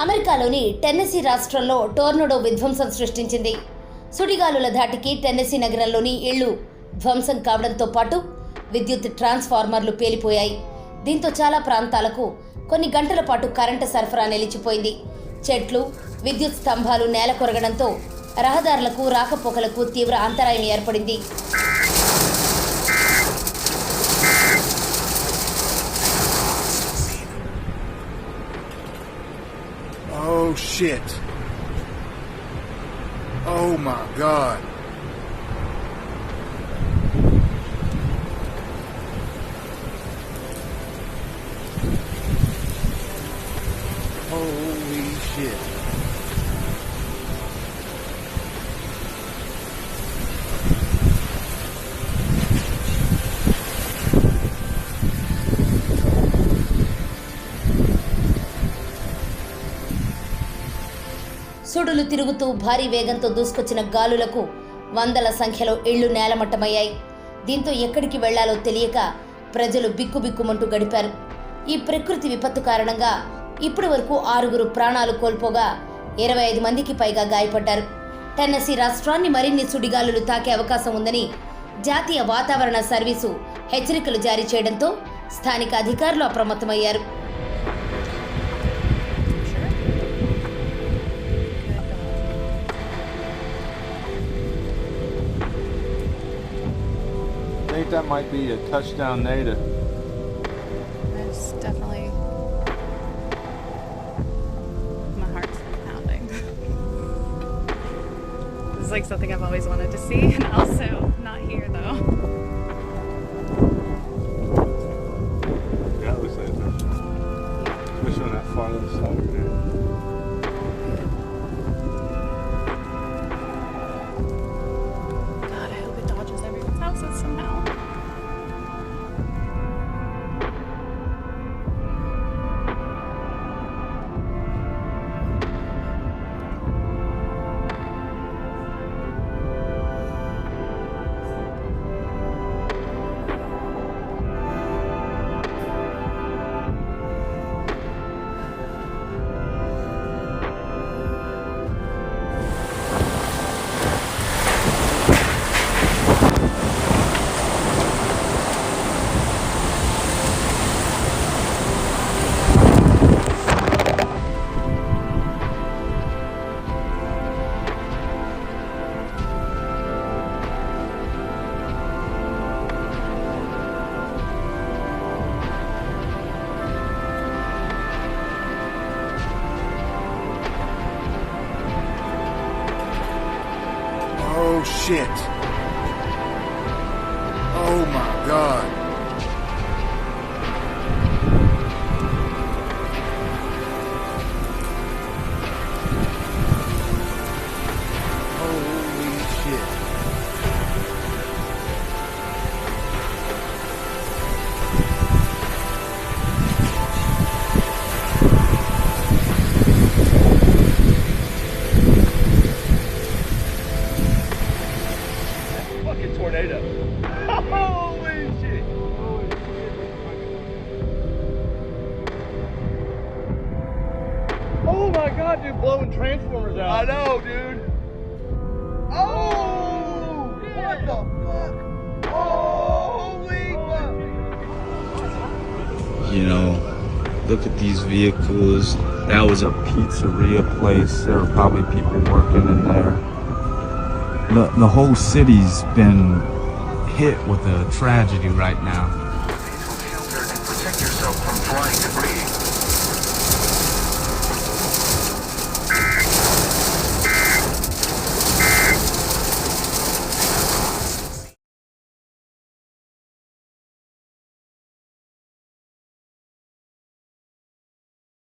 అమెరికాలోని టెన్నెసీ రాష్ట్రంలో టోర్నడో విధ్వంసం సృష్టించింది. సుడిగాలుల ధాటికి టెన్నెసీ నగరంలోని ఇళ్లు ధ్వంసం కావడంతో పాటు విద్యుత్ ట్రాన్స్ఫార్మర్లు పేలిపోయాయి. దీంతో చాలా ప్రాంతాలకు కొన్ని గంటల పాటు కరెంటు సరఫరా నిలిచిపోయింది. చెట్లు, విద్యుత్ స్తంభాలు నేల కొరగడంతో రహదారులకు రాకపోకలకు తీవ్ర అంతరాయం ఏర్పడింది. Oh shit. Oh my god. Holy shit. సుడులు తిరుగుతూ భారీ వేగంతో దూసుకొచ్చిన గాలులకు వందల సంఖ్యలో ఇళ్లు నేలమట్టమయ్యాయి. దీంతో ఎక్కడికి వెళ్లాలో తెలియక ప్రజలు బిక్కుబిక్కుమంటూ గడిపారు. ఈ ప్రకృతి విపత్తు కారణంగా ఇప్పటి వరకు 6 ప్రాణాలు కోల్పోగా 25 మందికి పైగా గాయపడ్డారు. టెన్నెసీ రాష్ట్రాన్ని మరిన్ని సుడిగాలులు తాకే అవకాశం ఉందని జాతీయ వాతావరణ సర్వీసు హెచ్చరికలు జారీ చేయడంతో స్థానిక అధికారులు అప్రమత్తమయ్యారు. I think that might be a touchdown native. It's definitely, my heart's pounding. This is like something I've always wanted to see, and also not here though. Yeah, it looks like a touchdown. Especially on that far left side right there. God, I hope it dodges everyone's houses somehow. Oh shit. Oh my god. Holy shit. Fucking tornado. Holy shit. Oh my god, dude, blowing transformers out. I know, dude. Oh! What the fuck? Holy fuck! You know, look at these vehicles. That was a pizzeria place. There were probably people working in there. The whole city's been hit with a tragedy right now. Shelter and protect yourself from flying